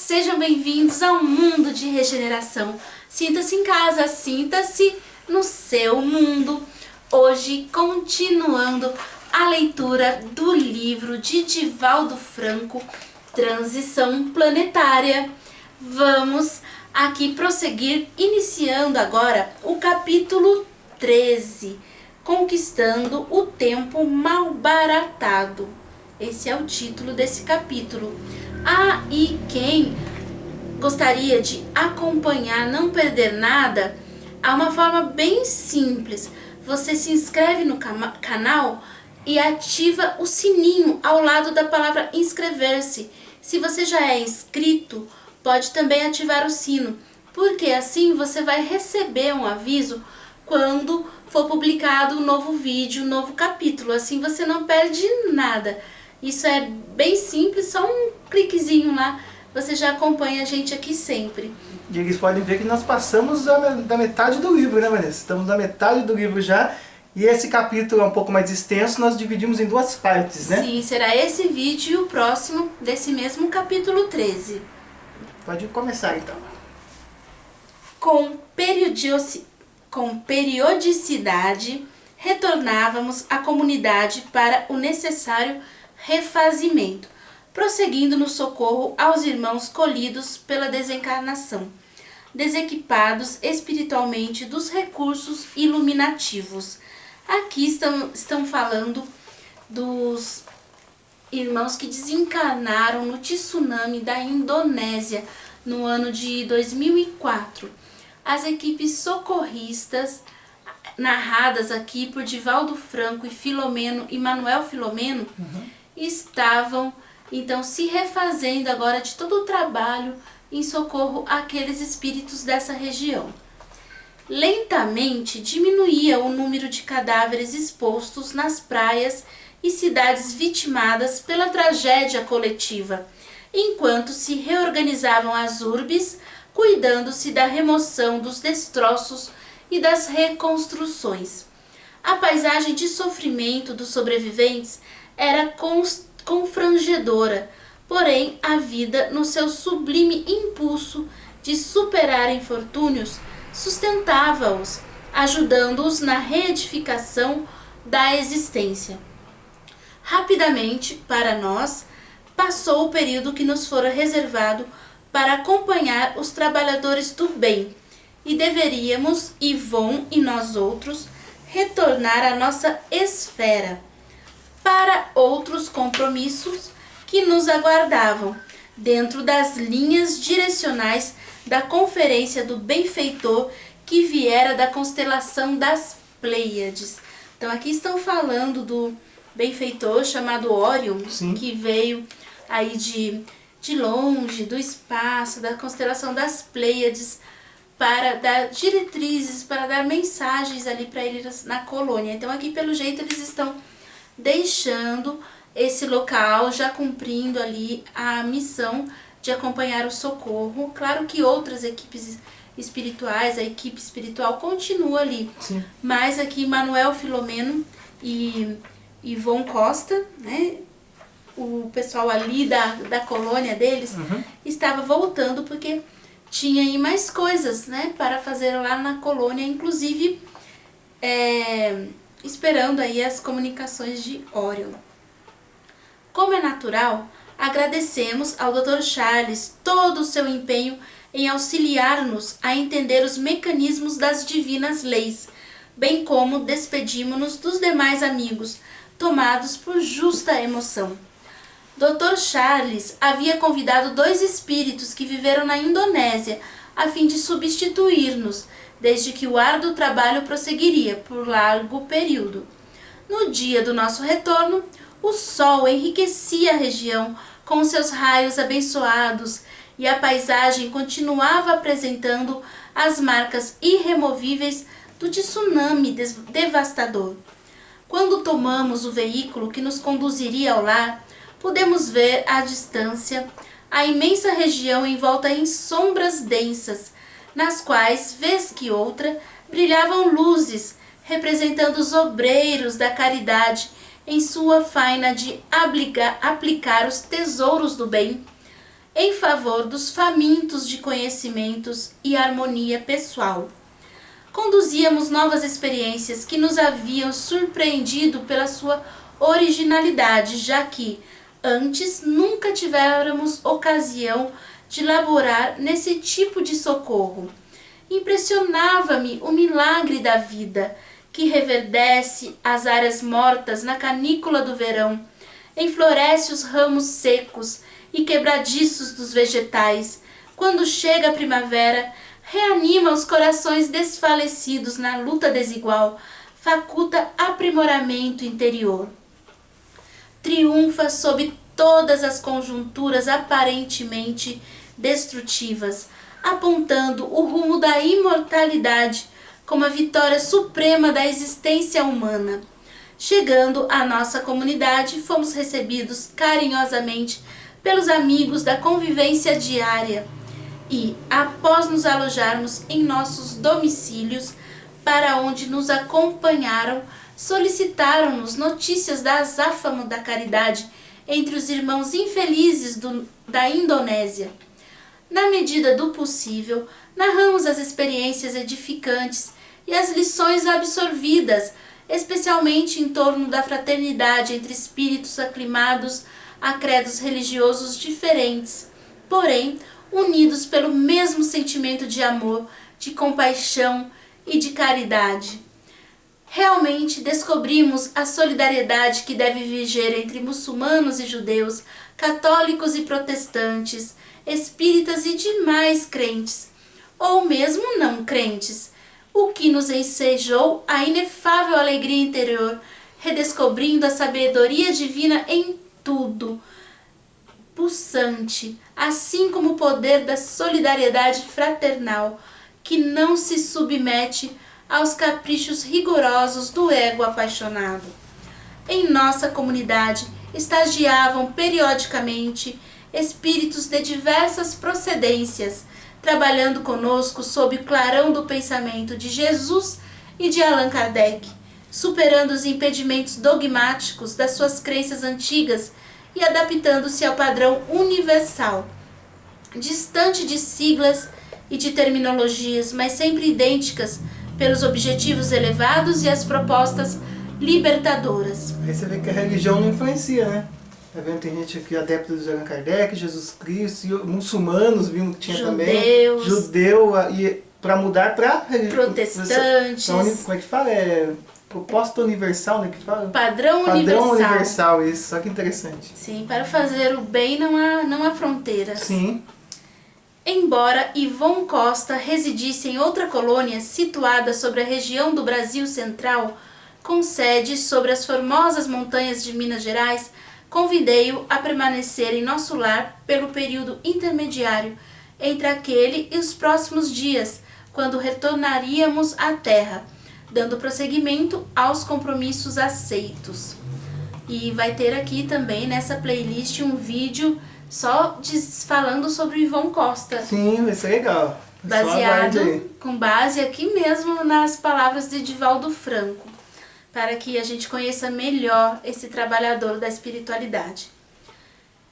Sejam bem-vindos ao mundo de regeneração. Sinta-se em casa, sinta-se no seu mundo. Hoje, continuando a leitura do livro de Divaldo Franco, Transição Planetária. Vamos aqui prosseguir, iniciando agora o capítulo 13, Conquistando o Tempo Malbaratado. Esse é o título desse capítulo. E quem gostaria de acompanhar, não perder nada, há uma forma bem simples. Você se inscreve no canal e ativa o sininho ao lado da palavra inscrever-se. Se você já é inscrito, pode também ativar o sino, porque assim você vai receber um aviso quando for publicado um novo vídeo, um novo capítulo. Assim você não perde nada. Isso é bem simples, só um cliquezinho lá, você já acompanha a gente aqui sempre. E eles podem ver que nós passamos da metade do livro, né, Vanessa? Estamos na metade do livro já, e esse capítulo é um pouco mais extenso, nós dividimos em duas partes, né? Sim, será esse vídeo e o próximo desse mesmo capítulo 13. Pode começar então. Com periodicidade, retornávamos à comunidade para o necessário refazimento, prosseguindo no socorro aos irmãos colhidos pela desencarnação, desequipados espiritualmente dos recursos iluminativos. Aqui estão falando dos irmãos que desencarnaram no tsunami da Indonésia no ano de 2004. As equipes socorristas narradas aqui por Divaldo Franco e Manuel Filomeno, estavam então se refazendo agora de todo o trabalho em socorro àqueles espíritos dessa região. Lentamente diminuía o número de cadáveres expostos nas praias e cidades vitimadas pela tragédia coletiva, enquanto se reorganizavam as urbes, cuidando-se da remoção dos destroços e das reconstruções. A paisagem de sofrimento dos sobreviventes era confrangedora, porém a vida, no seu sublime impulso de superar infortúnios, sustentava-os, ajudando-os na reedificação da existência. Rapidamente, para nós, passou o período que nos fora reservado para acompanhar os trabalhadores do bem, e deveríamos, Ivon e nós outros, retornar à nossa esfera, para outros compromissos que nos aguardavam, dentro das linhas direcionais da Conferência do Benfeitor que viera da constelação das Pleiades. Então aqui estão falando do benfeitor chamado Órion, que veio aí de longe, do espaço, da constelação das Pleiades, para dar diretrizes, para dar mensagens ali para eles na colônia. Então aqui pelo jeito eles estão deixando esse local, já cumprindo ali a missão de acompanhar o socorro. Claro que outras equipes espirituais, a equipe espiritual continua ali. Sim. Mas aqui Manuel Filomeno e Ivon Costa, né, o pessoal ali da colônia deles, estava voltando porque tinha aí mais coisas, né, para fazer lá na colônia, inclusive esperando aí as comunicações de Órion. Como é natural, agradecemos ao Dr. Charles todo o seu empenho em auxiliar-nos a entender os mecanismos das divinas leis, bem como despedimos-nos dos demais amigos, tomados por justa emoção. Dr. Charles havia convidado 2 espíritos que viveram na Indonésia a fim de substituir-nos, desde que o árduo trabalho prosseguiria por largo período. No dia do nosso retorno, o sol enriquecia a região com seus raios abençoados e a paisagem continuava apresentando as marcas irremovíveis do tsunami devastador. Quando tomamos o veículo que nos conduziria ao lar, pudemos ver à distância a imensa região envolta em sombras densas, nas quais, vez que outra, brilhavam luzes, representando os obreiros da caridade em sua faina de aplicar os tesouros do bem. em favor dos famintos de conhecimentos e harmonia pessoal. Conduzíamos novas experiências que nos haviam surpreendido pela sua originalidade, já que antes nunca tivéramos ocasião de laborar nesse tipo de socorro. Impressionava-me o milagre da vida, que reverdece as áreas mortas na canícula do verão, enfloresce os ramos secos e quebradiços dos vegetais. Quando chega a primavera, reanima os corações desfalecidos na luta desigual, faculta aprimoramento interior. Triunfa sob todas as conjunturas aparentemente destrutivas, apontando o rumo da imortalidade como a vitória suprema da existência humana. Chegando à nossa comunidade, fomos recebidos carinhosamente pelos amigos da convivência diária e, após nos alojarmos em nossos domicílios, para onde nos acompanharam, solicitaram-nos notícias da azáfama da caridade entre os irmãos infelizes da Indonésia. Na medida do possível, narramos as experiências edificantes e as lições absorvidas, especialmente em torno da fraternidade entre espíritos aclimados a credos religiosos diferentes, porém unidos pelo mesmo sentimento de amor, de compaixão e de caridade. Realmente descobrimos a solidariedade que deve viger entre muçulmanos e judeus, católicos e protestantes, espíritas e demais crentes, ou mesmo não crentes, o que nos ensejou a inefável alegria interior, redescobrindo a sabedoria divina em tudo, pulsante, assim como o poder da solidariedade fraternal, que não se submete aos caprichos rigorosos do ego apaixonado. Em nossa comunidade estagiavam periodicamente espíritos de diversas procedências, trabalhando conosco sob o clarão do pensamento de Jesus e de Allan Kardec, superando os impedimentos dogmáticos das suas crenças antigas e adaptando-se ao padrão universal, distante de siglas e de terminologias, mas sempre idênticas pelos objetivos elevados e as propostas libertadoras. Aí você vê que a religião não influencia, né? Tá vendo? Tem gente aqui adepta de Allan Kardec, Jesus Cristo, e muçulmanos, vimos que tinha Judeus, também. Judeu, e para mudar para protestantes. Como é que fala? É proposta universal, né? Que fala? Padrão universal, isso. Só que interessante. Sim, para fazer o bem não há fronteiras. Sim. Embora Ivon Costa residisse em outra colônia situada sobre a região do Brasil Central, com sede sobre as formosas montanhas de Minas Gerais, convidei-o a permanecer em nosso lar pelo período intermediário entre aquele e os próximos dias, quando retornaríamos à terra, dando prosseguimento aos compromissos aceitos. E vai ter aqui também nessa playlist um vídeo só falando sobre o Ivon Costa. Sim, vai ser legal. Com base aqui mesmo nas palavras de Divaldo Franco, para que a gente conheça melhor esse trabalhador da espiritualidade.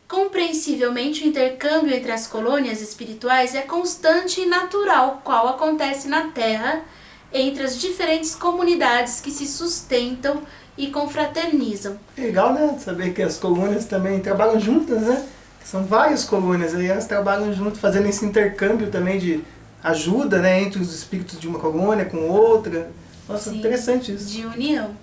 Compreensivelmente, o intercâmbio entre as colônias espirituais é constante e natural, qual acontece na Terra, entre as diferentes comunidades que se sustentam e confraternizam. É legal, né? Saber que as colônias também trabalham juntas, né? São várias colônias, aí elas trabalham junto, fazendo esse intercâmbio também de ajuda, né? Entre os espíritos de uma colônia com outra. Nossa, sim, interessante isso. De união.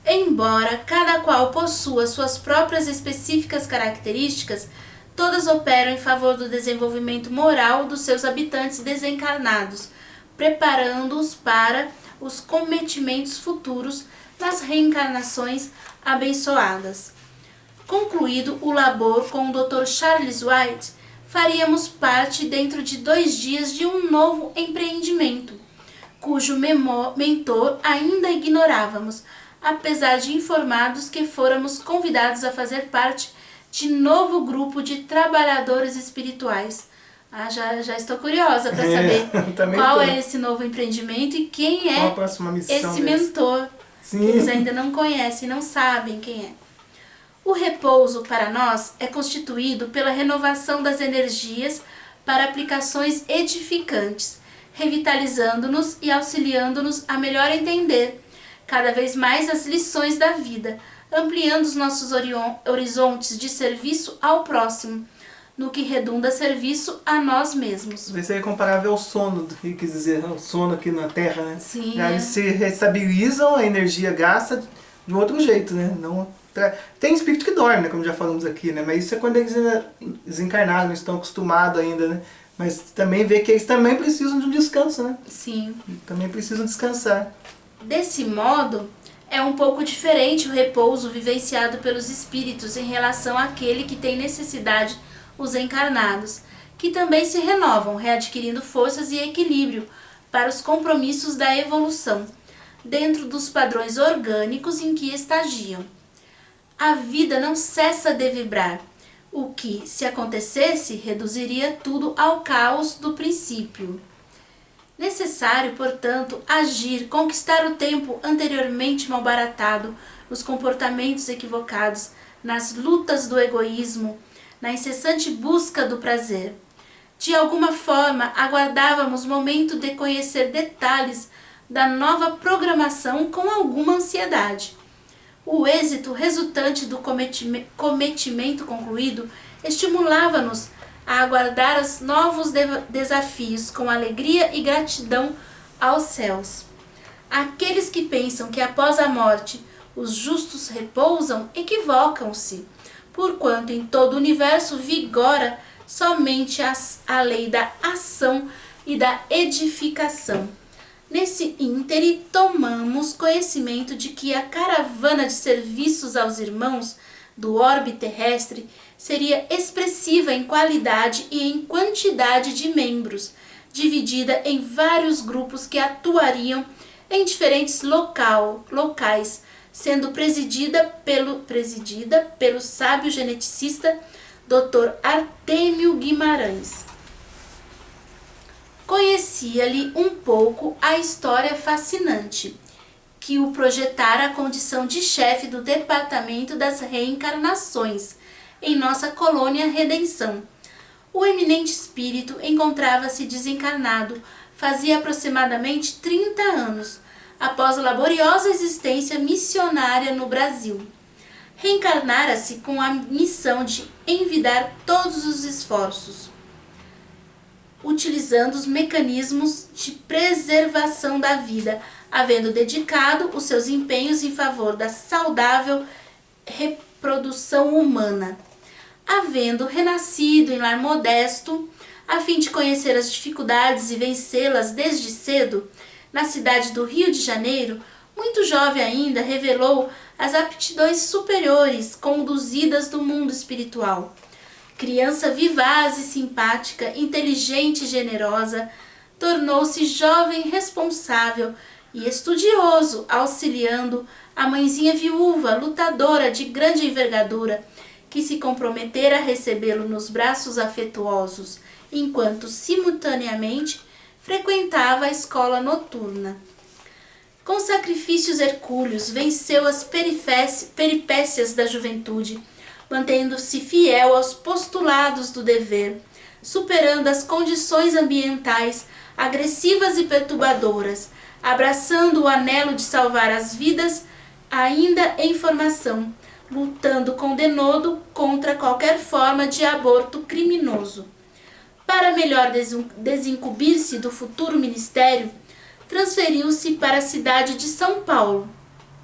Embora cada qual possua suas próprias específicas características, todas operam em favor do desenvolvimento moral dos seus habitantes desencarnados, preparando-os para os cometimentos futuros nas reencarnações abençoadas. Concluído o labor com o Dr. Charles White, faríamos parte dentro de 2 dias de um novo empreendimento, cujo mentor ainda ignorávamos, apesar de informados que fôramos convidados a fazer parte de novo grupo de trabalhadores espirituais. Já estou curiosa para saber qual é esse novo empreendimento e quem é esse mentor. Sim. Eles ainda não conhecem, não sabem quem é. O repouso para nós é constituído pela renovação das energias para aplicações edificantes, revitalizando-nos e auxiliando-nos a melhor entender cada vez mais as lições da vida, ampliando os nossos horizontes de serviço ao próximo, no que redunda serviço a nós mesmos. Isso aí é comparável ao sono, do que quis dizer, o sono aqui na Terra, né? Sim. Já eles se restabilizam, a energia gasta de um outro jeito, né? Não, tem espírito que dorme, né? Como já falamos aqui, né? Mas isso é quando eles desencarnaram, não estão acostumados ainda, né? Mas também vê que eles também precisam de um descanso, né? Sim. Também precisam descansar. Desse modo, é um pouco diferente o repouso vivenciado pelos espíritos em relação àquele que tem necessidade os encarnados, que também se renovam, readquirindo forças e equilíbrio para os compromissos da evolução, dentro dos padrões orgânicos em que estagiam. A vida não cessa de vibrar, o que, se acontecesse, reduziria tudo ao caos do princípio. Necessário, portanto, agir, conquistar o tempo anteriormente malbaratado nos comportamentos equivocados, nas lutas do egoísmo, na incessante busca do prazer. De alguma forma, aguardávamos o momento de conhecer detalhes da nova programação com alguma ansiedade. O êxito resultante do cometimento concluído estimulava-nos a aguardar os novos desafios com alegria e gratidão aos céus. Aqueles que pensam que após a morte os justos repousam equivocam-se, porquanto em todo o universo vigora somente a lei da ação e da edificação. Nesse íntere, tomamos conhecimento de que a caravana de serviços aos irmãos do orbe terrestre seria expressiva em qualidade e em quantidade de membros, dividida em vários grupos que atuariam em diferentes locais, sendo presidida pelo sábio geneticista Dr. Artêmio Guimarães. Conhecia-lhe um pouco a história fascinante, que o projetara a condição de chefe do Departamento das Reencarnações, em nossa colônia Redenção. O eminente espírito encontrava-se desencarnado fazia aproximadamente 30 anos, após a laboriosa existência missionária no Brasil. Reencarnara-se com a missão de envidar todos os esforços, utilizando os mecanismos de preservação da vida, havendo dedicado os seus empenhos em favor da saudável reprodução humana. Havendo renascido em lar modesto, a fim de conhecer as dificuldades e vencê-las desde cedo, na cidade do Rio de Janeiro, muito jovem ainda, revelou as aptidões superiores conduzidas do mundo espiritual. Criança vivaz e simpática, inteligente e generosa, tornou-se jovem responsável e estudioso, auxiliando a mãezinha viúva, lutadora de grande envergadura, que se comprometera a recebê-lo nos braços afetuosos, enquanto simultaneamente frequentava a escola noturna. Com sacrifícios hercúleos, venceu as peripécias da juventude, mantendo-se fiel aos postulados do dever, superando as condições ambientais agressivas e perturbadoras, abraçando o anelo de salvar as vidas ainda em formação, lutando com denodo contra qualquer forma de aborto criminoso. Para melhor desincumbir-se do futuro ministério, transferiu-se para a cidade de São Paulo,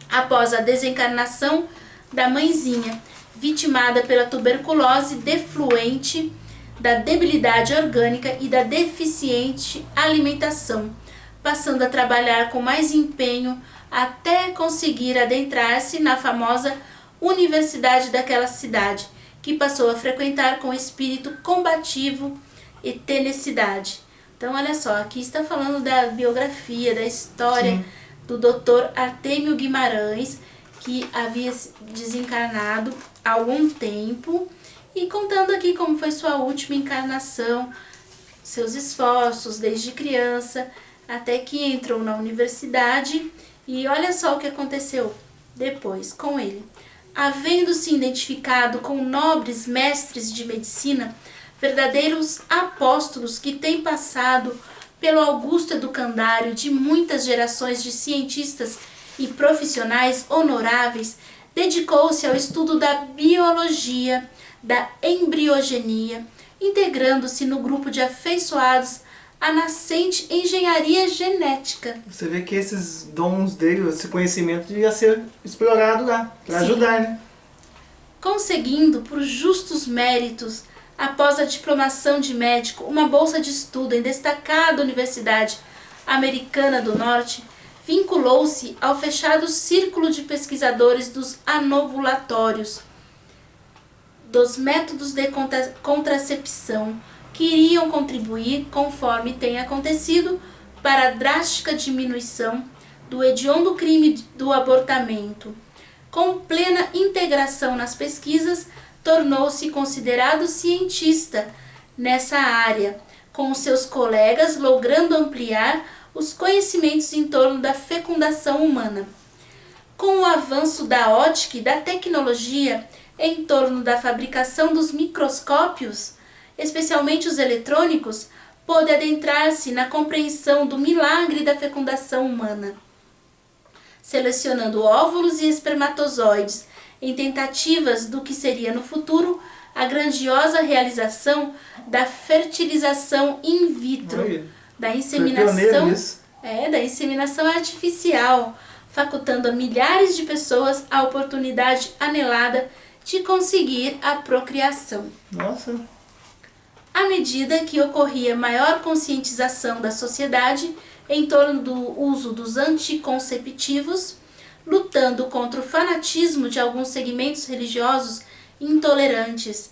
após a desencarnação da mãezinha, vitimada pela tuberculose defluente, da debilidade orgânica e da deficiente alimentação, passando a trabalhar com mais empenho até conseguir adentrar-se na famosa universidade daquela cidade, que passou a frequentar com espírito combativo e tenacidade. Então, olha só, aqui está falando da biografia, da história do Dr. Artêmio Guimarães, que havia desencarnado há algum tempo, e contando aqui como foi sua última encarnação, seus esforços desde criança, até que entrou na universidade, e olha só o que aconteceu depois com ele. havendo se identificado com nobres mestres de medicina, verdadeiros apóstolos que têm passado pelo augusto educandário de muitas gerações de cientistas e profissionais honoráveis, dedicou-se ao estudo da biologia, da embriogenia, integrando-se no grupo de afeiçoados à nascente engenharia genética. Você vê que esses dons dele, esse conhecimento devia ser explorado lá, para ajudar, né? Conseguindo, por justos méritos, após a diplomação de médico, uma bolsa de estudo em destacada Universidade Americana do Norte, vinculou-se ao fechado círculo de pesquisadores dos anovulatórios, dos métodos de contracepção, que iriam contribuir, conforme tem acontecido, para a drástica diminuição do hediondo crime do abortamento. Com plena integração nas pesquisas, tornou-se considerado cientista nessa área, com seus colegas logrando ampliar os conhecimentos em torno da fecundação humana. Com o avanço da ótica e da tecnologia em torno da fabricação dos microscópios, especialmente os eletrônicos, pôde adentrar-se na compreensão do milagre da fecundação humana, selecionando óvulos e espermatozoides em tentativas do que seria no futuro a grandiosa realização da fertilização in vitro, da inseminação artificial, facultando a milhares de pessoas a oportunidade anelada de conseguir a procriação. Nossa! À medida que ocorria maior conscientização da sociedade em torno do uso dos anticonceptivos, lutando contra o fanatismo de alguns segmentos religiosos intolerantes,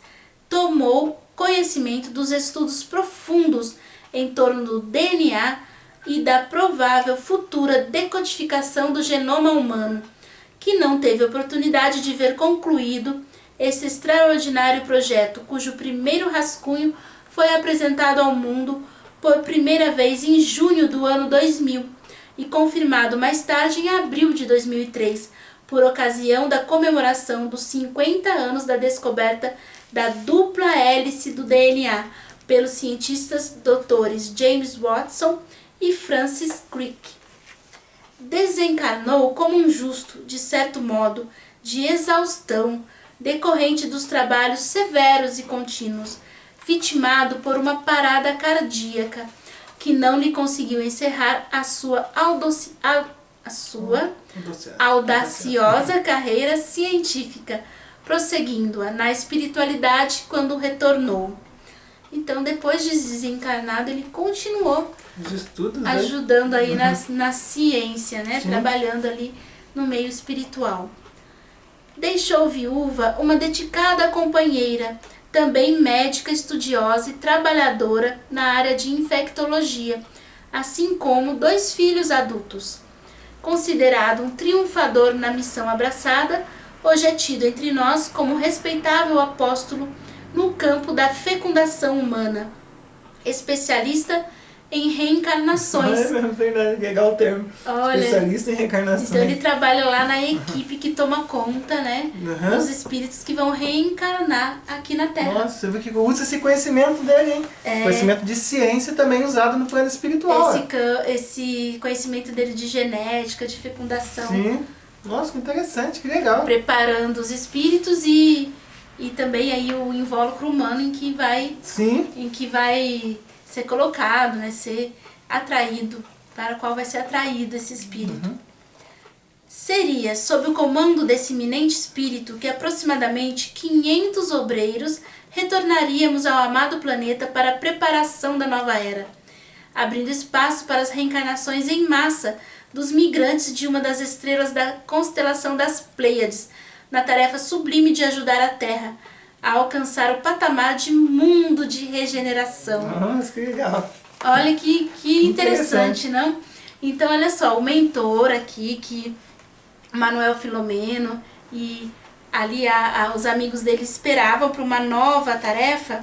tomou conhecimento dos estudos profundos em torno do DNA e da provável futura decodificação do genoma humano, que não teve oportunidade de ver concluído esse extraordinário projeto, cujo primeiro rascunho foi apresentado ao mundo por primeira vez em junho do ano 2000 e confirmado mais tarde em abril de 2003, por ocasião da comemoração dos 50 anos da descoberta da dupla hélice do DNA pelos cientistas doutores James Watson e Francis Crick. Desencarnou como um justo, de certo modo, de exaustão, decorrente dos trabalhos severos e contínuos, vitimado por uma parada cardíaca que não lhe conseguiu encerrar a sua audaciosa carreira científica, prosseguindo-a na espiritualidade quando retornou. Então, depois de desencarnado, ele continuou os estudos, ajudando aí na ciência, né? Trabalhando ali no meio espiritual. Deixou viúva uma dedicada companheira, também médica estudiosa e trabalhadora na área de infectologia, assim como 2 filhos adultos. Considerado um triunfador na missão abraçada, hoje é tido entre nós como respeitável apóstolo no campo da fecundação humana, especialista em reencarnações. É verdade, legal o termo. Olha, especialista em reencarnações. Então ele trabalha lá na equipe que toma conta, né, dos espíritos que vão reencarnar aqui na Terra. Nossa, você viu que usa esse conhecimento dele, hein? Conhecimento de ciência também usado no plano espiritual. Esse conhecimento dele de genética, de fecundação. Sim. Nossa, que interessante, que legal. Preparando os espíritos e também aí o invólucro humano em que vai ser colocado, né, ser atraído, para o qual vai ser atraído esse espírito. Seria sob o comando desse iminente espírito que aproximadamente 500 obreiros retornaríamos ao amado planeta para a preparação da nova era, abrindo espaço para as reencarnações em massa dos migrantes de uma das estrelas da constelação das Pleiades, na tarefa sublime de ajudar a Terra a alcançar o patamar de mundo de regeneração. Nossa, que legal. Olha que interessante, não? Então, olha só, o mentor aqui, que Manuel Filomeno e ali os amigos dele esperavam para uma nova tarefa,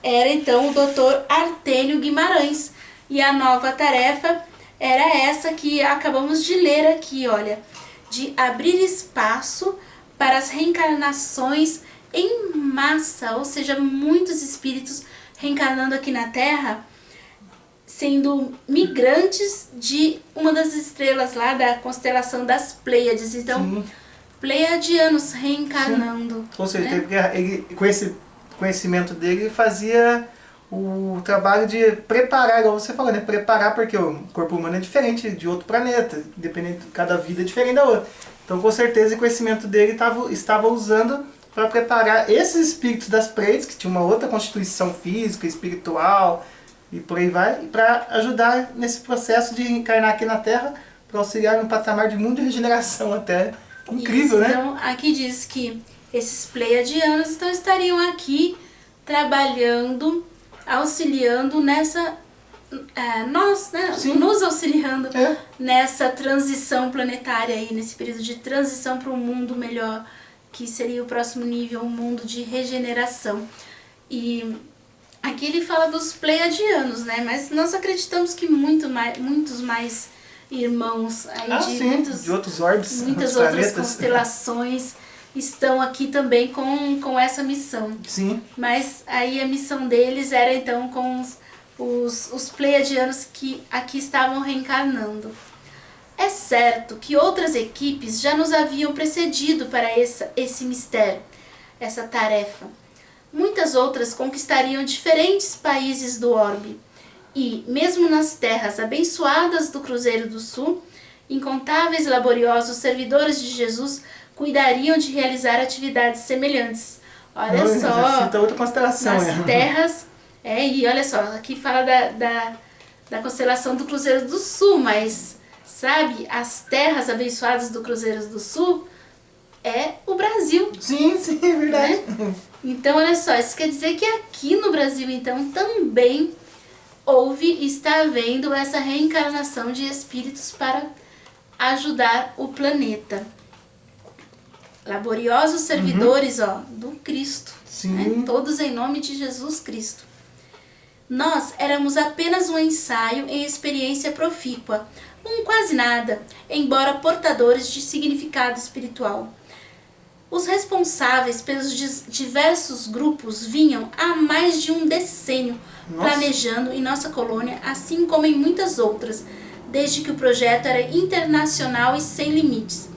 era então o Dr. Artênio Guimarães. E a nova tarefa era essa que acabamos de ler aqui, olha, de abrir espaço para as reencarnações em massa, ou seja, muitos espíritos reencarnando aqui na Terra, sendo migrantes de uma das estrelas lá da constelação das Pleiades. Então, Sim. pleiadianos reencarnando. Sim. Ou seja, né? ele, com esse conhecimento dele, ele fazia o trabalho de preparar, igual você falou, né? Preparar, porque o corpo humano é diferente de outro planeta, independente, cada vida é diferente da outra. Então, com certeza, o conhecimento dele estava usando para preparar esses espíritos das Pleiades, que tinham uma outra constituição física, espiritual, e por aí vai, para ajudar nesse processo de encarnar aqui na Terra, para auxiliar no patamar de mundo de regeneração até. Incrível, né? Então, aqui diz que esses pleiadianos então, estariam aqui trabalhando, auxiliando nessa... nós, né? Sim. Nos auxiliando nessa transição planetária aí, nesse período de transição para um mundo melhor, que seria o próximo nível, um mundo de regeneração. E aqui ele fala dos pleiadianos, né? Mas nós acreditamos que muitos mais irmãos aí de outros orbes, muitas outras constelações estão aqui também com essa missão. Sim. Mas aí a missão deles era então com os pleiadianos que aqui estavam reencarnando. É certo que outras equipes já nos haviam precedido para esse mistério, essa tarefa. Muitas outras conquistariam diferentes países do orbe. E, mesmo nas terras abençoadas do Cruzeiro do Sul, incontáveis e laboriosos servidores de Jesus cuidariam de realizar atividades semelhantes. Olha só, cita outra constelação, nas terras... e olha só, aqui fala da constelação do Cruzeiro do Sul, mas, sabe, as terras abençoadas do Cruzeiro do Sul é o Brasil. Sim, é verdade. Né? Então, olha só, isso quer dizer que aqui no Brasil, então, também houve e está havendo essa reencarnação de espíritos para ajudar o planeta. Laboriosos servidores, do Cristo. Sim. Né? Todos em nome de Jesus Cristo. Nós éramos apenas um ensaio em experiência profícua, quase nada, embora portadores de significado espiritual. Os responsáveis pelos diversos grupos vinham há mais de um decênio planejando em nossa colônia, assim como em muitas outras, desde que o projeto era internacional e sem limites.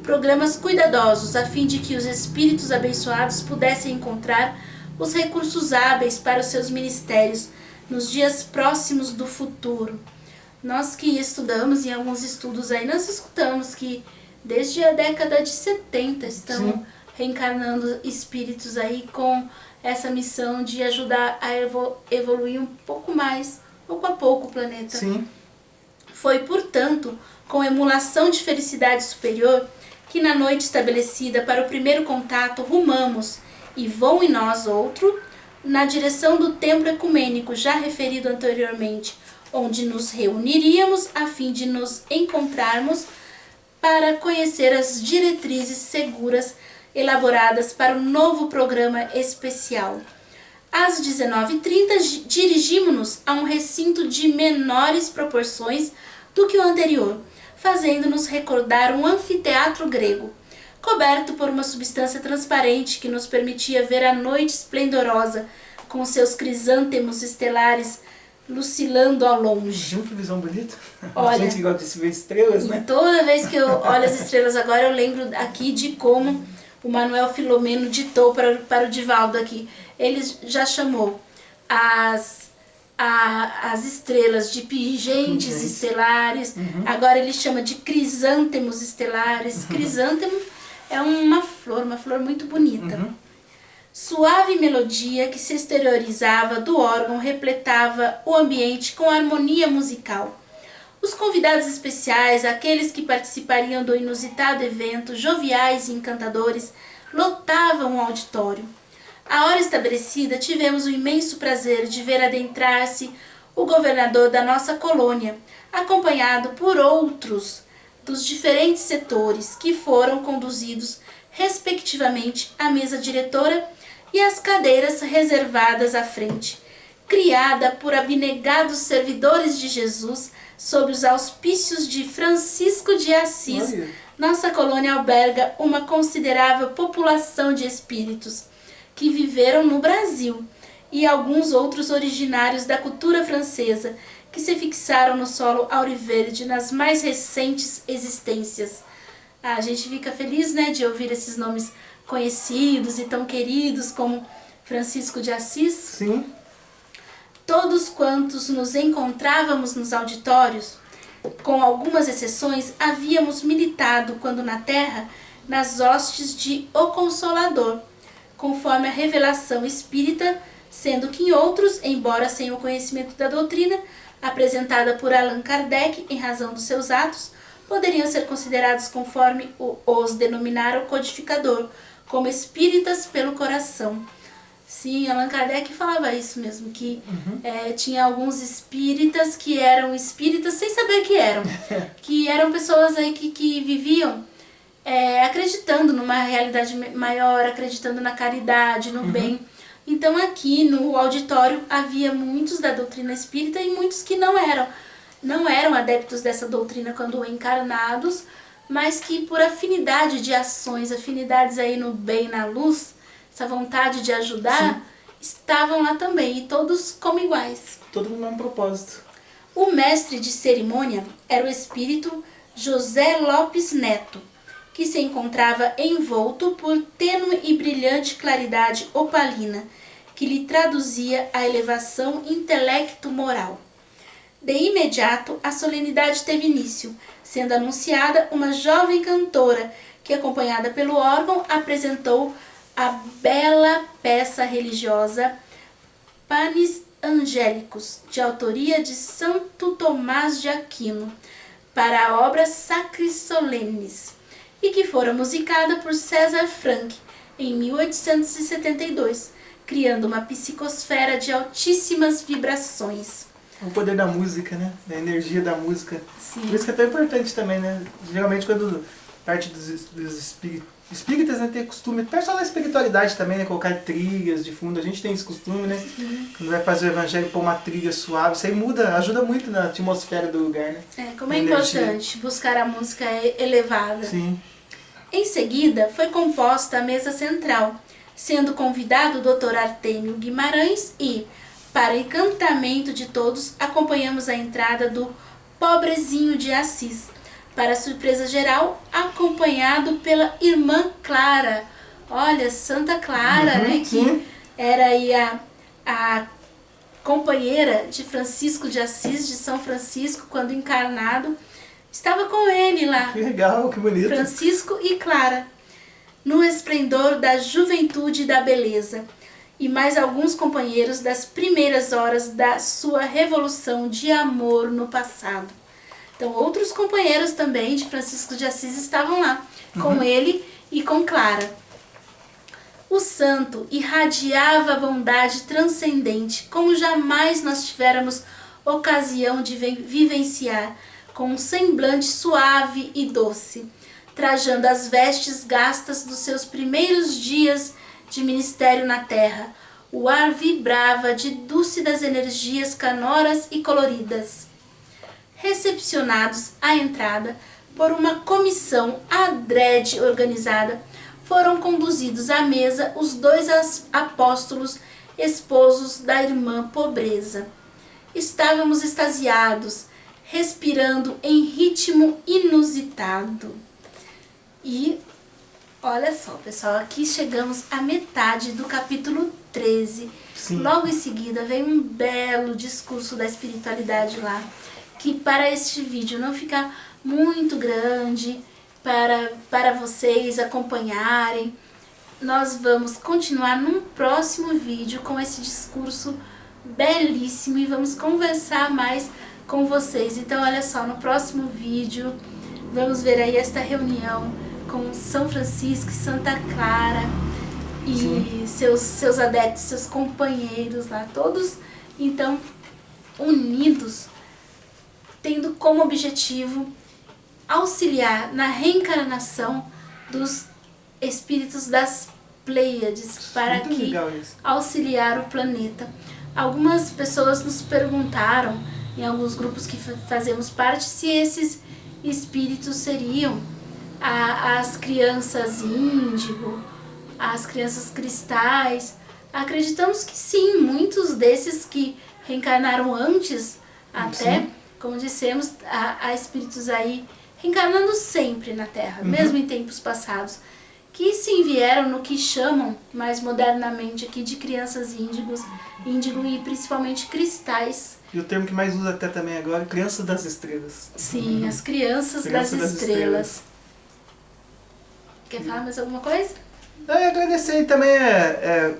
Programas cuidadosos a fim de que os espíritos abençoados pudessem encontrar os recursos hábeis para os seus ministérios nos dias próximos do futuro. Nós que estudamos em alguns estudos aí, nós escutamos que desde a década de 70 estão reencarnando espíritos aí com essa missão de ajudar a evoluir um pouco mais, pouco a pouco, o planeta. Sim. Foi, portanto, com emulação de felicidade superior que na noite estabelecida para o primeiro contato rumamos, e vão em nós outro, na direção do templo ecumênico já referido anteriormente, onde nos reuniríamos a fim de nos encontrarmos para conhecer as diretrizes seguras elaboradas para o novo programa especial. Às 19h30, dirigimos-nos a um recinto de menores proporções do que o anterior, fazendo-nos recordar um anfiteatro grego, coberto por uma substância transparente que nos permitia ver a noite esplendorosa, com seus crisântemos estelares lucilando ao longe. Que visão bonita. Olha, a gente gosta de se ver estrelas, né? Toda vez que eu olho as estrelas agora, eu lembro aqui de como o Manuel Filomeno ditou para o Divaldo aqui. Ele já chamou as estrelas de pingentes estelares, agora ele chama de crisântemos estelares. Crisântemo é uma flor muito bonita. Suave melodia que se exteriorizava do órgão repletava o ambiente com harmonia musical. Os convidados especiais, aqueles que participariam do inusitado evento, joviais e encantadores, lotavam o auditório. À hora estabelecida, tivemos o imenso prazer de ver adentrar-se o governador da nossa colônia, acompanhado por outros dos diferentes setores que foram conduzidos, respectivamente, à mesa diretora e às cadeiras reservadas à frente. criada por abnegados servidores de Jesus, sob os auspícios de Francisco de Assis, Olha. nossa colônia alberga uma considerável população de espíritos que viveram no Brasil e alguns outros originários da cultura francesa que se fixaram no solo auriverde nas mais recentes existências. A gente fica feliz, né, de ouvir esses nomes conhecidos e tão queridos como Francisco de Assis. Sim. Todos quantos nos encontrávamos nos auditórios, com algumas exceções, havíamos militado, quando na terra, nas hostes de O Consolador, conforme a revelação espírita, sendo que em outros, embora sem o conhecimento da doutrina, apresentada por Allan Kardec em razão dos seus atos, poderiam ser considerados conforme os denominara o codificador, como espíritas pelo coração. Sim, Allan Kardec falava isso mesmo, que tinha alguns espíritas que eram espíritas sem saber que eram pessoas aí que viviam acreditando numa realidade maior, acreditando na caridade, no bem. Então aqui no auditório havia muitos da doutrina espírita e muitos que não eram adeptos dessa doutrina quando encarnados, mas que por afinidade de ações, afinidades aí no bem, na luz, essa vontade de ajudar, estavam lá também, e todos como iguais. Todo no mesmo propósito. O mestre de cerimônia era o espírito José Lopes Neto, que se encontrava envolto por tênue e brilhante claridade opalina, que lhe traduzia a elevação intelecto-moral. De imediato, a solenidade teve início, sendo anunciada uma jovem cantora, que, acompanhada pelo órgão, apresentou a bela peça religiosa Panis Angélicos, de autoria de Santo Tomás de Aquino, para a obra Sacris Solemnis, e que fora musicada por César Franck em 1872, criando uma psicosfera de altíssimas vibrações. O poder da música, né? Da energia da música. Sim. Por isso que é tão importante também, né? Geralmente quando parte dos espíritas, né, tem costume, pessoal da espiritualidade também, né? Colocar trilhas de fundo. A gente tem esse costume, né? Quando vai fazer o evangelho, pôr uma trilha suave. Isso aí muda, ajuda muito na atmosfera do lugar, né? Como é importante buscar a música elevada. Sim. Em seguida, foi composta a mesa central, sendo convidado o Dr. Artêmio Guimarães e, para encantamento de todos, acompanhamos a entrada do Pobrezinho de Assis, para surpresa geral, acompanhado pela irmã Clara. Olha, Santa Clara, né, que era aí a companheira de Francisco de Assis, de São Francisco, quando encarnado, estava com ele lá. Que legal, que bonito. Francisco e Clara, no esplendor da juventude e da beleza, e mais alguns companheiros das primeiras horas da sua revolução de amor no passado. Então, outros companheiros também de Francisco de Assis estavam lá, com ele e com Clara. O santo irradiava bondade transcendente, como jamais nós tivéramos ocasião de vivenciar, com um semblante suave e doce, trajando as vestes gastas dos seus primeiros dias de ministério na terra. O ar vibrava de dúlcidas energias canoras e coloridas. Recepcionados à entrada por uma comissão adrede organizada, foram conduzidos à mesa os dois apóstolos esposos da irmã Pobreza. Estávamos extasiados, respirando em ritmo inusitado. E olha só, pessoal, aqui chegamos à metade do capítulo 13. Sim. Logo em seguida vem um belo discurso da espiritualidade lá, que para este vídeo não ficar muito grande, para vocês acompanharem, nós vamos continuar num próximo vídeo com esse discurso belíssimo e vamos conversar mais com vocês. Então, olha só, no próximo vídeo vamos ver aí esta reunião com São Francisco e Santa Clara e seus adeptos, seus companheiros lá, todos então unidos, tendo como objetivo auxiliar na reencarnação dos espíritos das Pleiades, para que auxiliar o planeta. algumas pessoas nos perguntaram, em alguns grupos que fazemos parte, se esses espíritos seriam as crianças índigo, as crianças cristais. Acreditamos que sim, muitos desses que reencarnaram antes, até, sim, como dissemos, há espíritos aí reencarnando sempre na Terra, mesmo em tempos passados, que sim vieram no que chamam mais modernamente aqui de crianças índigo e principalmente cristais. E o termo que mais usa até também agora, crianças das estrelas. Sim, as crianças das estrelas. Quer falar mais alguma coisa? Agradecer também,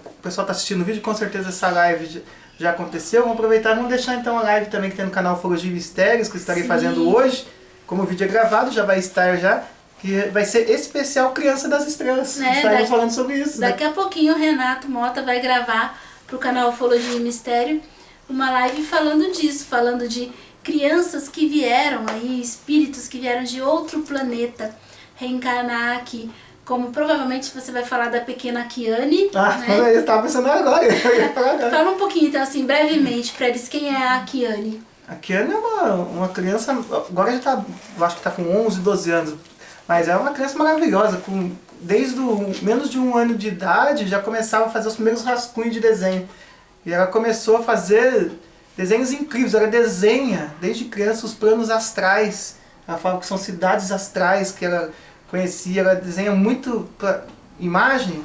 o pessoal está assistindo o vídeo, com certeza essa live já aconteceu. Vamos aproveitar e vamos deixar então a live também que tem no canal Ufologia e Mistérios, que eu estarei fazendo hoje. Como o vídeo é gravado, já vai estar já, que vai ser especial Criança das Estrelas. Estaremos falando sobre isso. Daqui a pouquinho o Renato Mota vai gravar para o canal Ufologia e Mistério uma live falando disso, falando de crianças que vieram aí, espíritos que vieram de outro planeta reencarnar aqui. Como provavelmente você vai falar da pequena Kiane. Né? Eu estava pensando agora. Fala um pouquinho, então, assim, brevemente, para eles, quem é a Kiane? A Kiane é uma criança, agora já tá, acho que está com 11, 12 anos, mas é uma criança maravilhosa, desde menos de 1 ano de idade já começava a fazer os primeiros rascunhos de desenho. E ela começou a fazer desenhos incríveis, ela desenha desde criança os planos astrais, ela fala que são cidades astrais que ela conhecia, ela desenha muito, imagem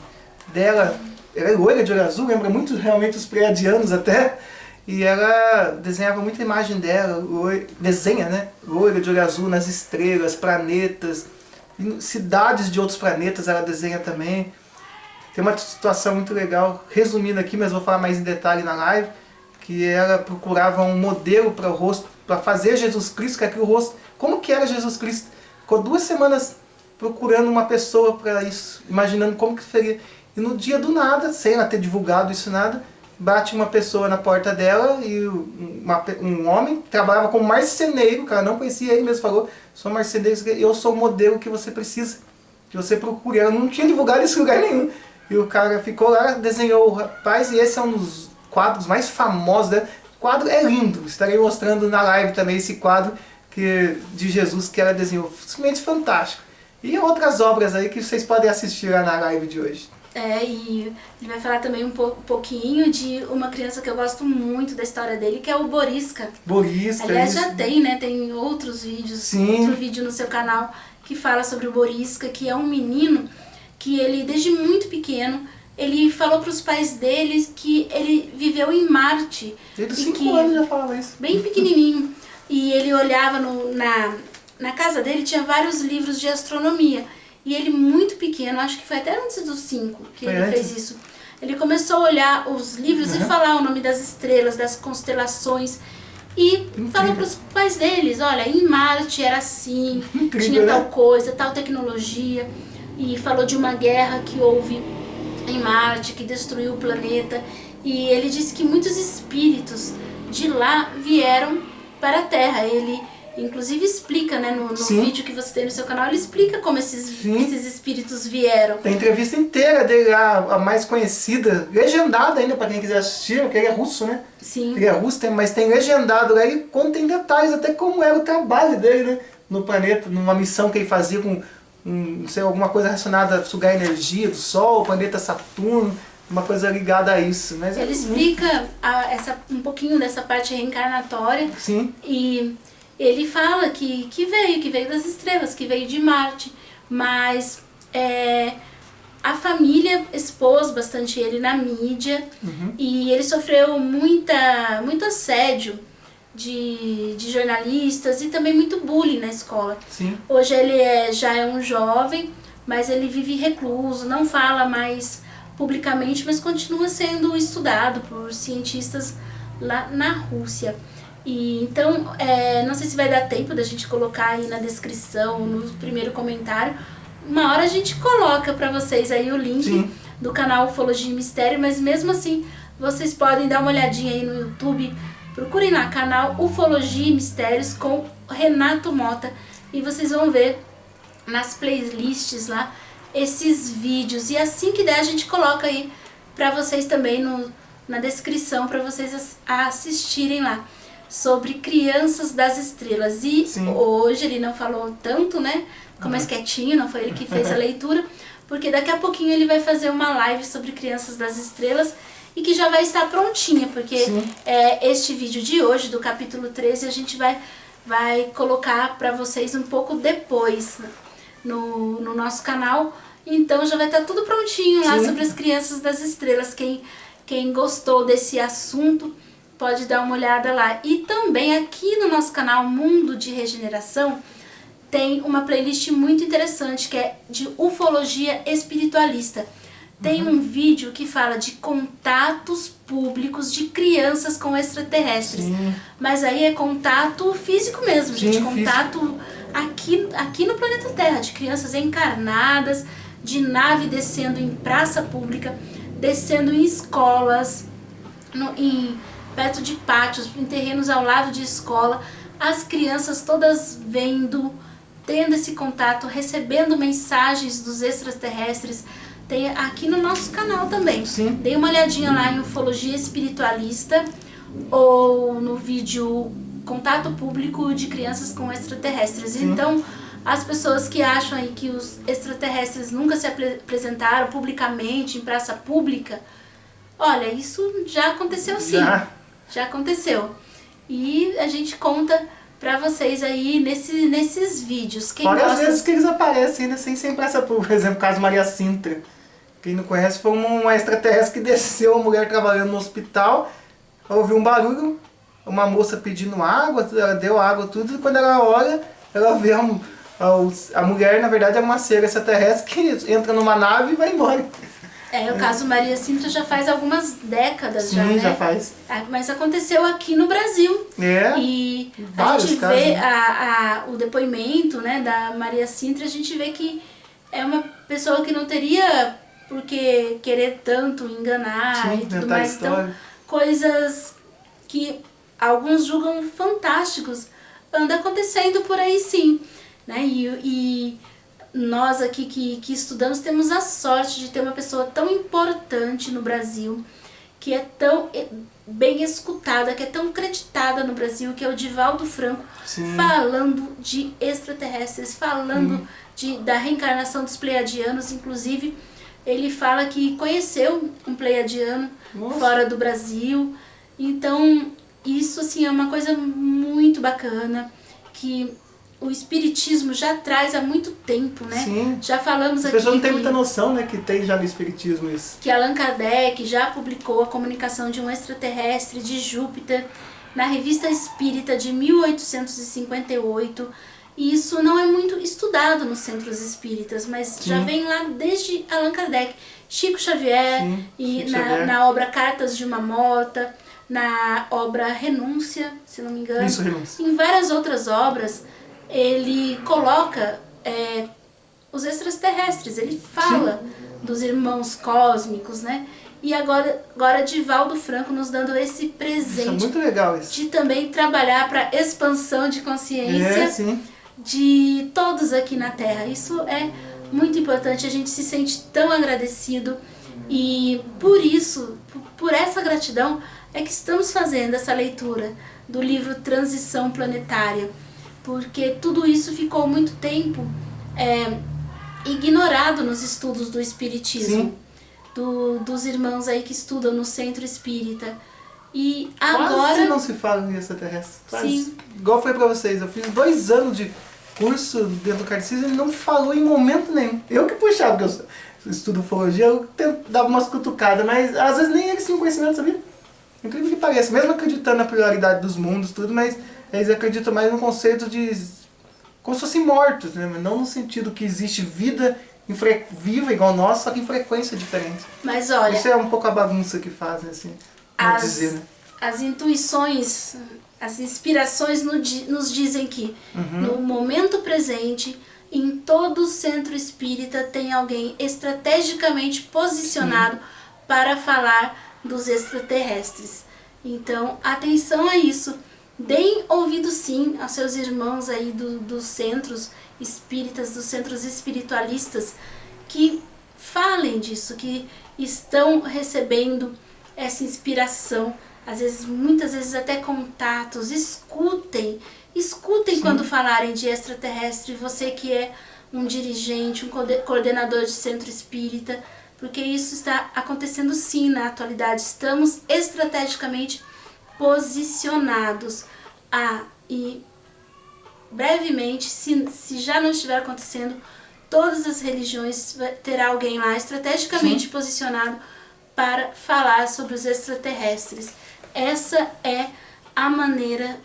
dela, ela é loira de olho azul, lembra muito realmente os pleiadianos até, e ela desenhava muita imagem dela, desenha, né, loira de olho azul nas estrelas, planetas, cidades de outros planetas ela desenha também. Tem uma situação muito legal, resumindo aqui, mas vou falar mais em detalhe na live, que ela procurava um modelo para o rosto, para fazer Jesus Cristo, que aquele rosto, como que era Jesus Cristo? Ficou 2 semanas procurando uma pessoa para isso, imaginando como que seria. E no dia do nada, sem ela ter divulgado isso nada, bate uma pessoa na porta dela e um homem que trabalhava como marceneiro, que ela não conhecia, ele mesmo falou, sou marceneiro, eu sou o modelo que você precisa, que você procure. Ela não tinha divulgado isso em lugar nenhum. E o cara ficou lá, desenhou o rapaz, e esse é um dos quadros mais famosos, né? O quadro é lindo, estarei mostrando na live também esse quadro de Jesus que ela desenhou, simplesmente fantástico. E outras obras aí que vocês podem assistir lá na live de hoje. E ele vai falar também um pouquinho de uma criança que eu gosto muito da história dele, que é o Borisca. Borisca, aliás, já tem, né? Tem outros vídeos, sim, outro vídeo no seu canal que fala sobre o Borisca, que é um menino que ele, desde muito pequeno, ele falou para os pais dele que ele viveu em Marte. Desde 5 anos já falava isso. Bem pequenininho. E ele olhava na casa dele, tinha vários livros de astronomia. E ele, muito pequeno, acho que foi até antes dos 5 que ele fez isso. Ele começou a olhar os livros e falar o nome das estrelas, das constelações. E falou para os pais deles, olha, em Marte era assim, tinha tal coisa, tal tecnologia. E falou de uma guerra que houve em Marte, que destruiu o planeta. E ele disse que muitos espíritos de lá vieram para a Terra. Ele inclusive explica, né, no vídeo que você tem no seu canal, ele explica como esses espíritos vieram. Tem entrevista inteira dele, a mais conhecida, legendada ainda para quem quiser assistir, porque ele é russo, né? Sim. Ele é russo, mas tem legendado lá, ele conta em detalhes até como era o trabalho dele, né, no planeta, numa missão que ele fazia com não sei, alguma coisa relacionada a sugar energia do Sol, o planeta Saturno, uma coisa ligada a isso. Mas ele explica um pouquinho dessa parte reencarnatória. Sim. E ele fala que veio das estrelas, que veio de Marte, mas a família expôs bastante ele na mídia e ele sofreu muito assédio de jornalistas e também muito bullying na escola. Sim. Hoje ele já é um jovem, mas ele vive recluso, não fala mais publicamente, mas continua sendo estudado por cientistas lá na Rússia. E então, não sei se vai dar tempo da gente colocar aí na descrição, no primeiro comentário. Uma hora a gente coloca para vocês aí o link do canal Ufologia e Mistério, mas mesmo assim vocês podem dar uma olhadinha aí no YouTube. Procurem lá, canal Ufologia e Mistérios com Renato Mota, e vocês vão ver nas playlists lá esses vídeos. E assim que der a gente coloca aí pra vocês também na descrição para vocês assistirem lá, sobre Crianças das Estrelas. E hoje ele não falou tanto, né? Ficou mais quietinho, não foi ele que fez a leitura, porque daqui a pouquinho ele vai fazer uma live sobre Crianças das Estrelas e que já vai estar prontinha, porque este vídeo de hoje, do capítulo 13, a gente vai colocar para vocês um pouco depois no nosso canal. Então já vai estar tudo prontinho lá sobre as Crianças das Estrelas. Quem gostou desse assunto pode dar uma olhada lá. E também aqui no nosso canal Mundo de Regeneração tem uma playlist muito interessante que é de ufologia espiritualista. Tem um vídeo que fala de contatos públicos de crianças com extraterrestres. Mas aí é contato físico mesmo, gente. Contato aqui no planeta Terra, de crianças encarnadas, de nave descendo em praça pública, descendo em escolas, perto de pátios, em terrenos ao lado de escola. As crianças todas vendo, tendo esse contato, recebendo mensagens dos extraterrestres. Tem aqui no nosso canal também. Dê uma olhadinha lá em ufologia espiritualista ou no vídeo Contato Público de Crianças com Extraterrestres. Então, as pessoas que acham aí que os extraterrestres nunca se apresentaram publicamente, em praça pública, olha, isso já aconteceu sim. Já aconteceu. E a gente conta pra vocês aí nesses vídeos. Várias vezes que eles aparecem ainda sem praça pública. Por exemplo, o caso Maria Sintra. Quem não conhece, foi uma extraterrestre que desceu, uma mulher trabalhando no hospital, ouviu um barulho, uma moça pedindo água, ela deu água, tudo, e quando ela olha, ela vê a mulher, na verdade, é uma ser extraterrestre que entra numa nave e vai embora. O caso Maria Sintra já faz algumas décadas já, né? Já faz. Mas aconteceu aqui no Brasil. E a gente vê o depoimento, né, da Maria Sintra, a gente vê que é uma pessoa que não teria por que querer tanto enganar e tudo mais. Então, coisas que alguns julgam fantásticos anda acontecendo por aí sim, né? E nós aqui que estudamos temos a sorte de ter uma pessoa tão importante no Brasil, que é tão bem escutada, que é tão creditada no Brasil, que é o Divaldo Franco, falando de extraterrestres, falando da reencarnação dos pleiadianos. Inclusive, ele fala que conheceu um pleiadiano fora do Brasil. Então, isso assim, é uma coisa muito bacana, que o espiritismo já traz há muito tempo, né? Já falamos aqui. As pessoas não têm muita noção, né, que tem já no espiritismo isso. Que Allan Kardec já publicou A Comunicação de um Extraterrestre de Júpiter na Revista Espírita de 1858. E isso não é muito estudado nos centros espíritas, mas já vem lá desde Allan Kardec, Chico Xavier, na obra Cartas de uma Morta, na obra Renúncia, se não me engano. Isso, Renúncia. Em várias outras obras, ele coloca os extraterrestres, ele fala dos irmãos cósmicos, né? E agora Divaldo Franco nos dando esse presente. Isso é muito legal isso. De também trabalhar para expansão de consciência de todos aqui na Terra. Isso é muito importante, a gente se sente tão agradecido e por isso, por essa gratidão, é que estamos fazendo essa leitura do livro Transição Planetária, porque tudo isso ficou muito tempo ignorado nos estudos do espiritismo, dos irmãos aí que estudam no centro espírita. E agora quase não se fala em extraterrestre. Igual foi pra vocês, eu fiz 2 anos de curso dentro do Kardecismo e não falou em momento nenhum. Eu que puxava, porque eu estudo ufologia, eu dava umas cutucadas, mas às vezes nem eles tinham conhecimento, sabia? Incrível que pareça, mesmo acreditando na pluralidade dos mundos, tudo, mas eles acreditam mais no conceito de como se fossem mortos, né? Mas não no sentido que existe vida viva igual nós, só que em frequência diferente. Mas olha, isso é um pouco a bagunça que fazem, assim, dizer, né? As intuições, as inspirações nos dizem que no momento presente, em todo centro espírita tem alguém estrategicamente posicionado para falar dos extraterrestres. Então, atenção a isso. Deem ouvido sim aos seus irmãos aí dos centros espíritas, dos centros espiritualistas, que falem disso, que estão recebendo essa inspiração, às vezes, muitas vezes até contatos. Escutem Sim. quando falarem de extraterrestre, você que é um dirigente, um coordenador de centro espírita, porque isso está acontecendo sim na atualidade. Estamos estrategicamente posicionados. E brevemente, se já não estiver acontecendo, todas as religiões terá alguém lá estrategicamente posicionado para falar sobre os extraterrestres. Essa é a maneira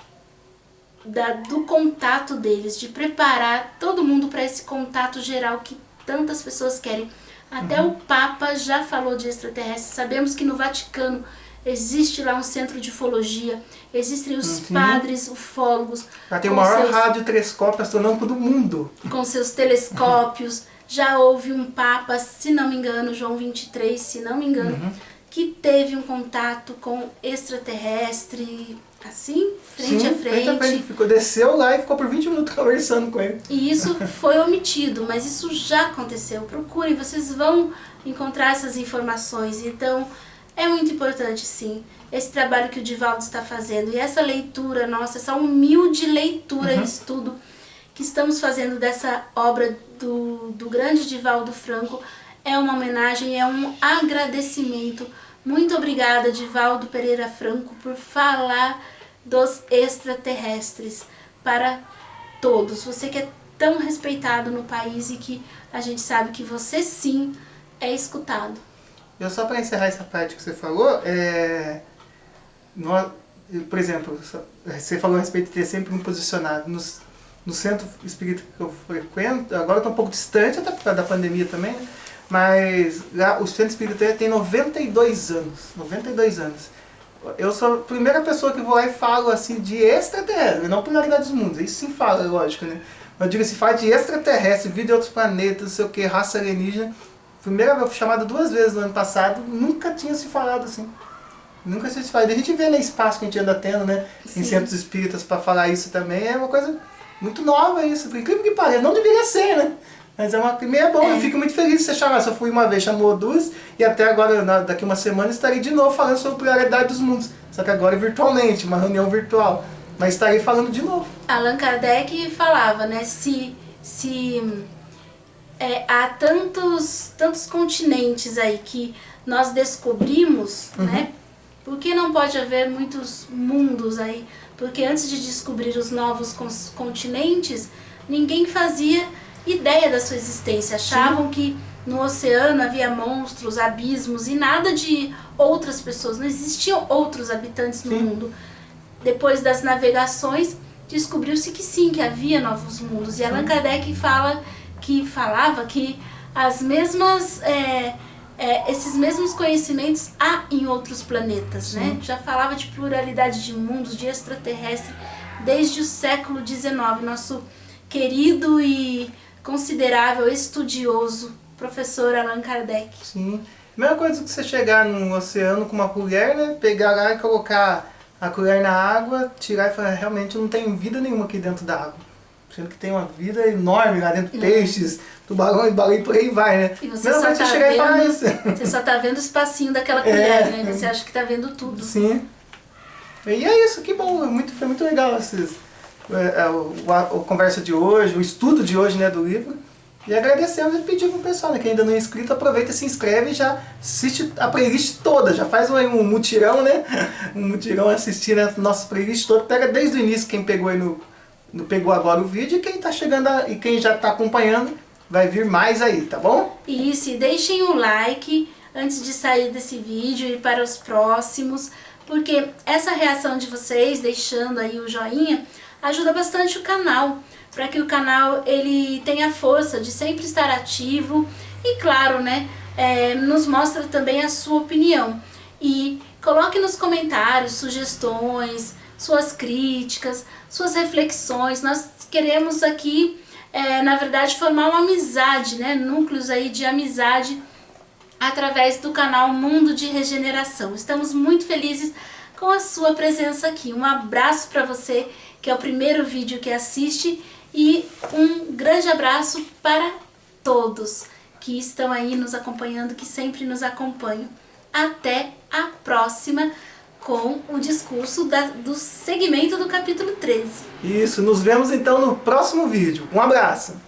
do contato deles, de preparar todo mundo para esse contato geral que tantas pessoas querem. Até o Papa já falou de extraterrestres. Sabemos que no Vaticano existe lá um centro de ufologia, existem os padres ufólogos. Já tem o maior radiotelescópio astronômico do mundo. Com seus telescópios. Já houve um Papa, se não me engano, João 23, se não me engano, que teve um contato com extraterrestre, assim, frente a frente. Desceu lá e ficou por 20 minutos conversando com ele. E isso foi omitido, mas isso já aconteceu. Procurem, vocês vão encontrar essas informações. Então, é muito importante, sim, esse trabalho que o Divaldo está fazendo. E essa leitura nossa, essa humilde leitura e estudo que estamos fazendo dessa obra do grande Divaldo Franco é uma homenagem, é um agradecimento. Muito obrigada, Divaldo Pereira Franco, por falar dos extraterrestres para todos. Você que é tão respeitado no país e que a gente sabe que você sim é escutado. Eu só para encerrar essa parte que você falou, por exemplo, você falou a respeito de ter sempre um posicionado no centro espírita que eu frequento. Agora eu estou um pouco distante, até por causa da pandemia também, né? Mas lá, o centro espírita tem 92 anos. 92 anos. Eu sou a primeira pessoa que vou lá e falo assim de extraterrestre, não pluralidade dos mundos. Isso sim fala, é lógico, né? Mas eu digo assim, fala de extraterrestre, vida de outros planetas, não sei o que, raça alienígena. Primeira vez, eu fui chamada 2 vezes no ano passado, nunca tinha se falado assim. Nunca tinha se falado. A gente vê no espaço que a gente anda tendo, né? Sim. Em centros espíritas para falar isso também, é uma coisa muito nova isso. Por incrível que pareça, não deveria ser, né? Mas é uma primeira bom, eu fico muito feliz de você chamar. Se eu fui uma vez, chamou 2, e até agora, daqui uma semana, estarei de novo falando sobre a pluralidade dos mundos. Só que agora virtualmente, uma reunião virtual. Mas estarei falando de novo. Allan Kardec falava, né, há tantos continentes aí que nós descobrimos, né? Por que não pode haver muitos mundos aí? Porque antes de descobrir os novos continentes, ninguém fazia ideia da sua existência. Achavam que no oceano havia monstros, abismos e nada de outras pessoas. Não existiam outros habitantes no mundo. Depois das navegações, descobriu-se que sim, que havia novos mundos. E Allan Kardec falava que as mesmas, esses mesmos conhecimentos há em outros planetas, né? Já falava de pluralidade de mundos, de extraterrestre, desde o século XIX. Nosso querido e considerável estudioso, professor Allan Kardec. Sim. Mesma coisa que você chegar num oceano com uma colher, né? Pegar lá e colocar a colher na água, tirar e falar, realmente não tem vida nenhuma aqui dentro da água. Sendo que tem uma vida enorme lá dentro, peixes, tubarões, baleia, por aí vai, né? E você só, chegar e falar isso. Você só tá vendo o espacinho daquela colher, né? Você acha que tá vendo tudo. Sim. E é isso, que bom, foi muito legal a conversa de hoje, o estudo de hoje, né, do livro. E agradecemos e pedimos pro pessoal, né, que ainda não é inscrito, aproveita, se inscreve e já assiste a playlist toda, já faz um mutirão, né? Um mutirão assistindo a nossa playlist toda, pega desde o início quem pegou aí pegou agora o vídeo, e quem tá chegando e quem já tá acompanhando, vai vir mais aí, tá bom? Isso, e deixem um like antes de sair desse vídeo e para os próximos, porque essa reação de vocês, deixando aí o joinha, ajuda bastante o canal, para que o canal ele tenha força de sempre estar ativo e, claro, né, nos mostra também a sua opinião. E coloque nos comentários sugestões, suas críticas, suas reflexões. Nós queremos aqui, na verdade, formar uma amizade, né, núcleos aí de amizade através do canal Mundo de Regeneração. Estamos muito felizes com a sua presença aqui. Um abraço para você, que é o primeiro vídeo que assiste, e um grande abraço para todos que estão aí nos acompanhando, que sempre nos acompanham. até a próxima com o discurso do segmento do capítulo 13. Isso, nos vemos então no próximo vídeo. Um abraço!